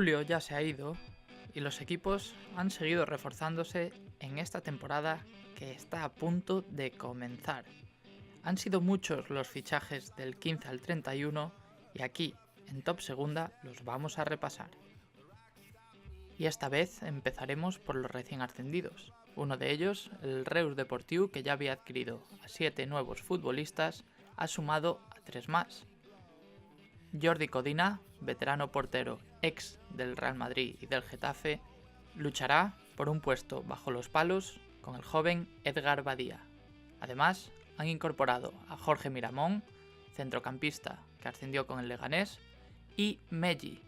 Julio ya se ha ido y los equipos han seguido reforzándose en esta temporada que está a punto de comenzar. Han sido muchos los fichajes del 15 al 31 y aquí, en Top Segunda, los vamos a repasar. Y esta vez empezaremos por los recién ascendidos. Uno de ellos, el Reus Deportiu, que ya había adquirido a 7 nuevos futbolistas, ha sumado a 3 más. Jordi Codina, veterano portero ex del Real Madrid y del Getafe, luchará por un puesto bajo los palos con el joven Edgar Badía. Además, han incorporado a Jorge Miramón, centrocampista que ascendió con el Leganés, y Meji,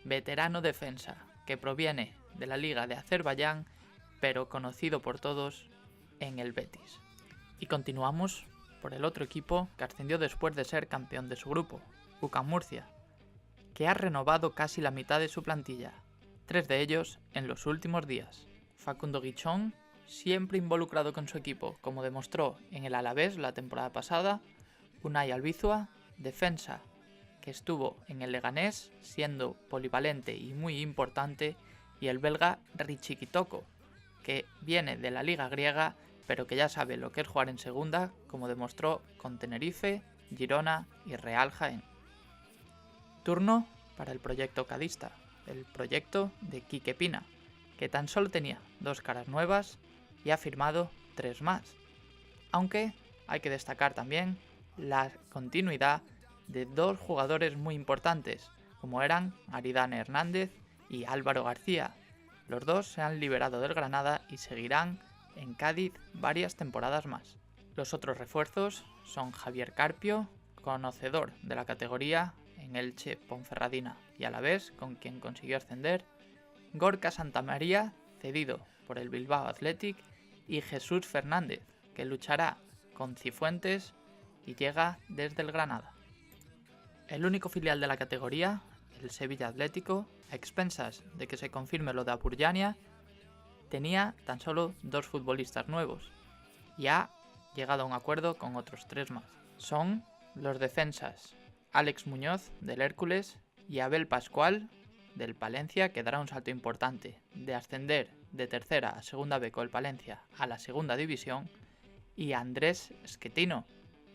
veterano defensa que proviene de la Liga de Azerbaiyán, pero conocido por todos en el Betis. Y continuamos por el otro equipo que ascendió después de ser campeón de su grupo, UCAM Murcia, que ha renovado casi la mitad de su plantilla, 3 de ellos en los últimos días. Facundo Guichón, siempre involucrado con su equipo, como demostró en el Alavés la temporada pasada. Unai Albizua, defensa, que estuvo en el Leganés, siendo polivalente y muy importante, y el belga Richie Kitoko, que viene de la liga griega, pero que ya sabe lo que es jugar en segunda, como demostró con Tenerife, Girona y Real Jaén. Turno para el proyecto cadista, el proyecto de Quique Pina, que tan solo tenía 2 caras nuevas y ha firmado 3 más. Aunque hay que destacar también la continuidad de 2 jugadores muy importantes, como eran Aridane Hernández y Álvaro García. Los dos se han liberado del Granada y seguirán en Cádiz varias temporadas más. Los otros refuerzos son Javier Carpio, conocedor de la categoría en Elche, Ponferradina y Alavés, con quien consiguió ascender, Gorka Santamaría, cedido por el Bilbao Athletic, y Jesús Fernández, que luchará con Cifuentes y llega desde el Granada. El único filial de la categoría, el Sevilla Atlético, a expensas de que se confirme lo de Aburjania, tenía tan solo 2 futbolistas nuevos y ha llegado a un acuerdo con otros 3 más. Son los defensas Alex Muñoz del Hércules y Abel Pascual del Palencia, que dará un salto importante de ascender de tercera a segunda B con el Palencia a la segunda división, y Andrés Schettino,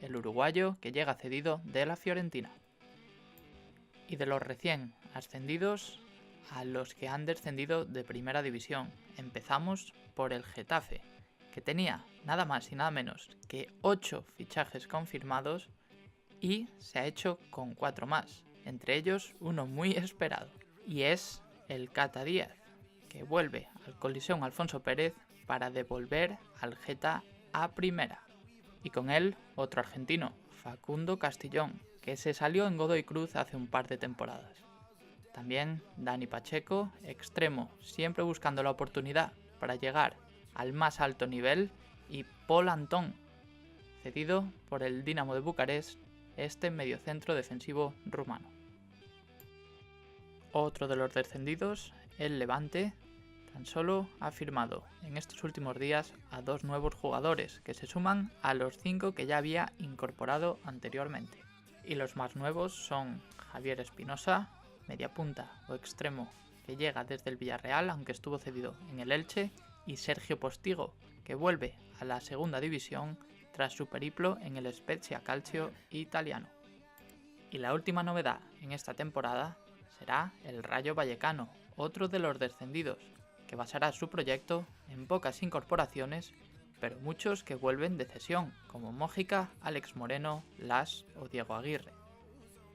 el uruguayo que llega cedido de la Fiorentina. Y de los recién ascendidos a los que han descendido de primera división, empezamos por el Getafe, que tenía nada más y nada menos que 8 fichajes confirmados y se ha hecho con 4 más, entre ellos uno muy esperado, y es el Cata Díaz, que vuelve al Coliseum Alfonso Pérez para devolver al Geta a primera. Y con él otro argentino, Facundo Castillón, que se salió en Godoy Cruz hace un par de temporadas. También Dani Pacheco, extremo, siempre buscando la oportunidad para llegar al más alto nivel, y Paul Antón, cedido por el Dinamo de Bucarest, este mediocentro defensivo rumano. Otro de los descendidos, el Levante, tan solo ha firmado en estos últimos días a 2 nuevos jugadores que se suman a los 5 que ya había incorporado anteriormente. Y los más nuevos son Javier Espinosa, mediapunta o extremo, que llega desde el Villarreal aunque estuvo cedido en el Elche, y Sergio Postigo, que vuelve a la segunda división tras su periplo en el Spezia Calcio italiano. Y la última novedad en esta temporada será el Rayo Vallecano, otro de los descendidos, que basará su proyecto en pocas incorporaciones, pero muchos que vuelven de cesión, como Mójica, Alex Moreno, Las o Diego Aguirre.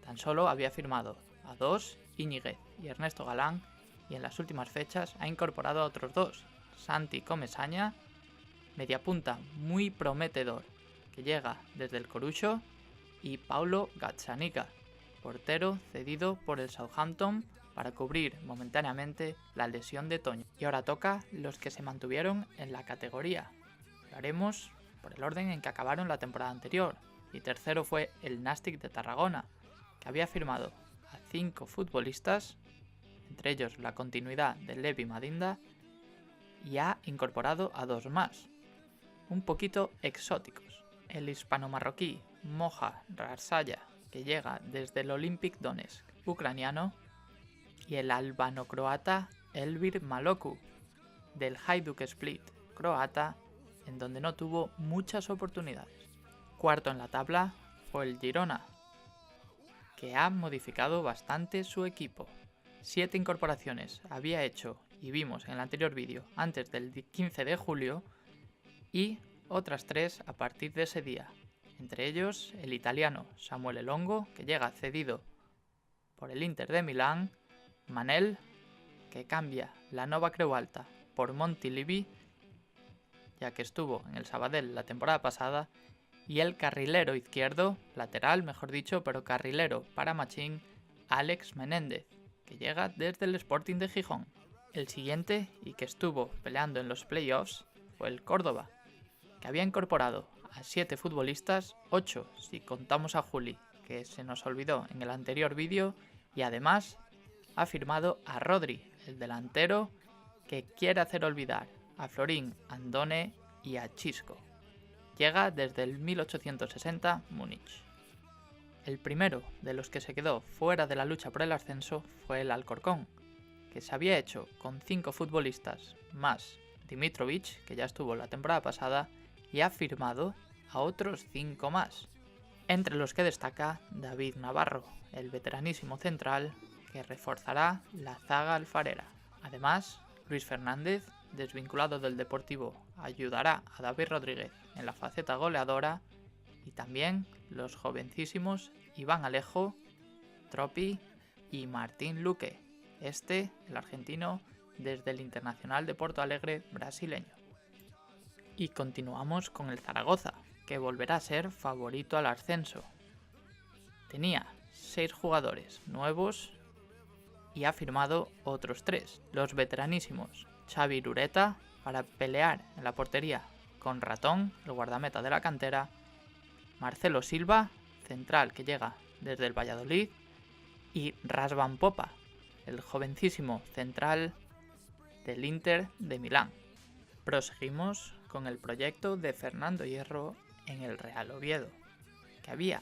Tan solo había firmado a 2, Íñiguez y Ernesto Galán, y en las últimas fechas ha incorporado a otros 2, Santi Comesaña, mediapunta muy prometedor, que llega desde el Corucho, y Paulo Gazzaniga, portero cedido por el Southampton para cubrir momentáneamente la lesión de Toño. Y ahora toca los que se mantuvieron en la categoría. Lo haremos por el orden en que acabaron la temporada anterior, y tercero fue el Nàstic de Tarragona, que había firmado a 5 futbolistas, entre ellos la continuidad de Levi Madinda, y ha incorporado a 2 más, un poquito exóticos. El hispano-marroquí Moja Rarsaya, que llega desde el Olympic Donetsk ucraniano, y el albano-croata Elvir Maloku, del Hajduk Split croata, en donde no tuvo muchas oportunidades. Cuarto en la tabla fue el Girona, que ha modificado bastante su equipo. 7 incorporaciones había hecho y vimos en el anterior vídeo antes del 15 de julio y otras 3 a partir de ese día. Entre ellos el italiano Samuel Elongo, que llega cedido por el Inter de Milán, Manel, que cambia la Nova Creu Alta por Montilivi, ya que estuvo en el Sabadell la temporada pasada, y el carrilero izquierdo, lateral mejor dicho, pero carrilero para Machín, Alex Menéndez, que llega desde el Sporting de Gijón. El siguiente, y que estuvo peleando en los playoffs, fue el Córdoba, que había incorporado a 7 futbolistas, 8 si contamos a Juli, que se nos olvidó en el anterior vídeo, y además ha firmado a Rodri, el delantero que quiere hacer olvidar a Florín Andone y a Chisco. Llega desde el 1860 Múnich. El primero de los que se quedó fuera de la lucha por el ascenso fue el Alcorcón, que se había hecho con 5 futbolistas más Dimitrovic, que ya estuvo la temporada pasada, y ha firmado a otros 5 más, entre los que destaca David Navarro, el veteranísimo central que reforzará la zaga alfarera. Además, Luis Fernández, desvinculado del Deportivo, ayudará a David Rodríguez en la faceta goleadora, y también los jovencísimos Iván Alejo, Tropi y Martín Luque, el argentino, desde el Internacional de Porto Alegre brasileño. Y continuamos con el Zaragoza, que volverá a ser favorito al ascenso. Tenía 6 jugadores nuevos y ha firmado otros 3, los veteranísimos Xavi Irureta, para pelear en la portería con Ratón, el guardameta de la cantera, Marcelo Silva, central que llega desde el Valladolid, y Razvan Popa, el jovencísimo central del Inter de Milán. Proseguimos con el proyecto de Fernando Hierro en el Real Oviedo, que había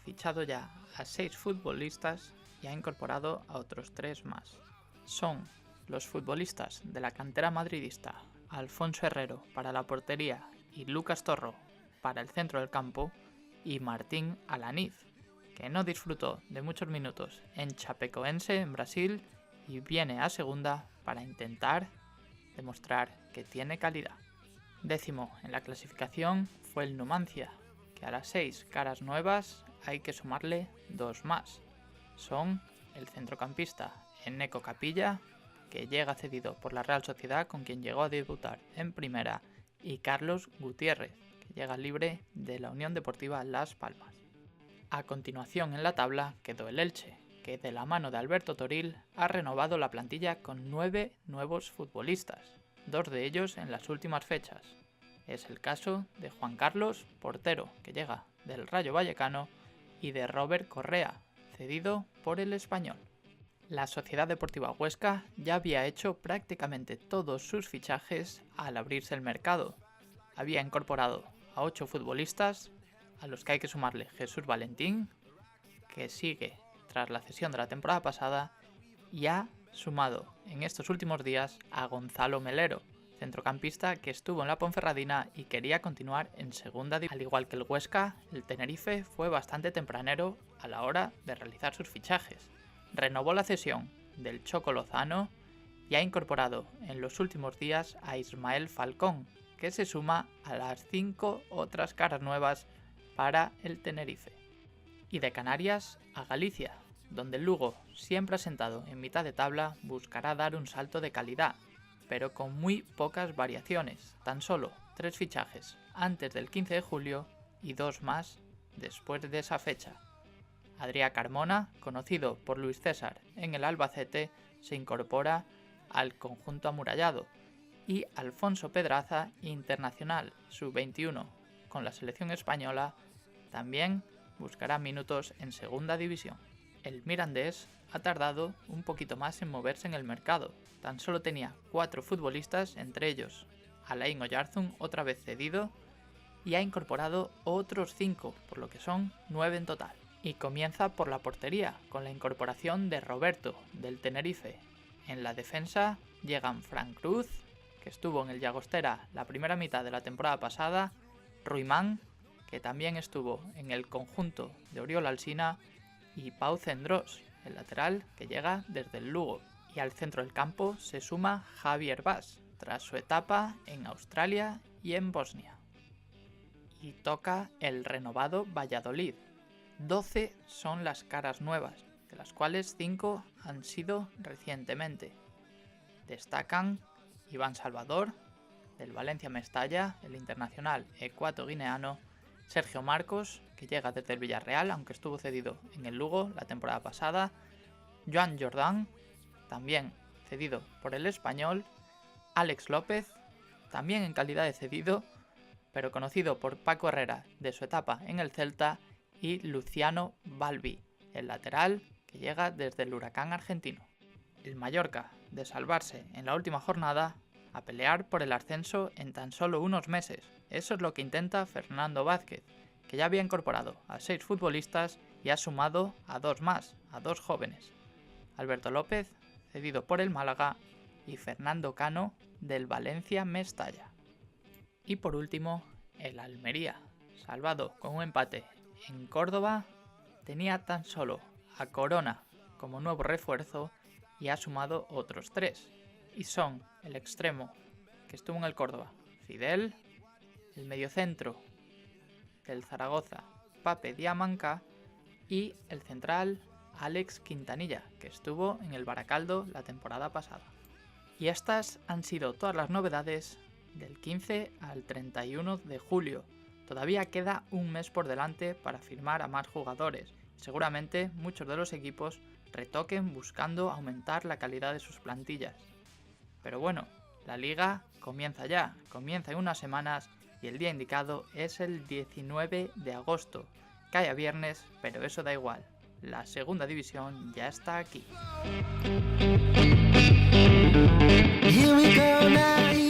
fichado ya a 6 futbolistas y ha incorporado a otros 3 más. Son los futbolistas de la cantera madridista Alfonso Herrero para la portería y Lucas Torro para el centro del campo, y Martín Alaniz, que no disfrutó de muchos minutos en Chapecoense en Brasil y viene a segunda para intentar demostrar que tiene calidad. Décimo en la clasificación fue el Numancia, que a las 6 caras nuevas hay que sumarle 2 más. Son el centrocampista Enneco Capilla, que llega cedido por la Real Sociedad, con quien llegó a debutar en primera, y Carlos Gutiérrez, que llega libre de la Unión Deportiva Las Palmas. A continuación en la tabla quedó el Elche, que de la mano de Alberto Toril ha renovado la plantilla con 9 nuevos futbolistas, 2 de ellos en las últimas fechas. Es el caso de Juan Carlos, portero, que llega del Rayo Vallecano, y de Robert Correa, cedido por el Español. La Sociedad Deportiva Huesca ya había hecho prácticamente todos sus fichajes al abrirse el mercado. Había incorporado a 8 futbolistas, a los que hay que sumarle Jesús Valentín, que sigue tras la cesión de la temporada pasada, y ha sumado en estos últimos días a Gonzalo Melero, centrocampista que estuvo en la Ponferradina y quería continuar en segunda división. Al igual que el Huesca, el Tenerife fue bastante tempranero a la hora de realizar sus fichajes. Renovó la cesión del Choco Lozano y ha incorporado en los últimos días a Ismael Falcón, que se suma a las 5 otras caras nuevas para el Tenerife. Y de Canarias a Galicia, donde el Lugo, siempre asentado en mitad de tabla, buscará dar un salto de calidad, pero con muy pocas variaciones, tan solo 3 fichajes antes del 15 de julio y 2 más después de esa fecha. Adrià Carmona, conocido por Luis César en el Albacete, se incorpora al conjunto amurallado, y Alfonso Pedraza, internacional sub-21 con la selección española, también buscará minutos en segunda división. El Mirandés ha tardado un poquito más en moverse en el mercado, tan solo tenía 4 futbolistas, entre ellos Alain Oyarzún, otra vez cedido, y ha incorporado otros 5, por lo que son 9 en total. Y comienza por la portería, con la incorporación de Roberto, del Tenerife. En la defensa llegan Frank Cruz, que estuvo en el Llagostera la primera mitad de la temporada pasada, Ruimán, que también estuvo en el conjunto de Oriol Alsina, y Pau Cendrós, el lateral que llega desde el Lugo. Y al centro del campo se suma Javier Bas, tras su etapa en Australia y en Bosnia. Y toca el renovado Valladolid. 12 son las caras nuevas, de las cuales 5 han sido recientemente. Destacan Iván Salvador, del Valencia Mestalla, el internacional ecuatoguineano, Sergio Marcos, que llega desde el Villarreal, aunque estuvo cedido en el Lugo la temporada pasada, Joan Jordán, también cedido por el Español, Alex López, también en calidad de cedido, pero conocido por Paco Herrera de su etapa en el Celta, y Luciano Balbi, el lateral que llega desde el Huracán argentino. El Mallorca, de salvarse en la última jornada, a pelear por el ascenso en tan solo unos meses. Eso es lo que intenta Fernando Vázquez, que ya había incorporado a 6 futbolistas y ha sumado a 2 más, a 2 jóvenes. Alberto López, cedido por el Málaga, y Fernando Cano, del Valencia Mestalla. Y por último, el Almería, salvado con un empate en Córdoba, tenía tan solo a Corona como nuevo refuerzo y ha sumado otros 3. Y son el extremo que estuvo en el Córdoba, Fidel, el mediocentro del Zaragoza, Pape Diamanca, y el central, Alex Quintanilla, que estuvo en el Baracaldo la temporada pasada. Y estas han sido todas las novedades del 15 al 31 de julio. Todavía queda un mes por delante para firmar a más jugadores. Seguramente muchos de los equipos retoquen buscando aumentar la calidad de sus plantillas. Pero bueno, la liga comienza ya, comienza en unas semanas y el día indicado es el 19 de agosto. Cae a viernes, pero eso da igual. La segunda división ya está aquí. Here we go now.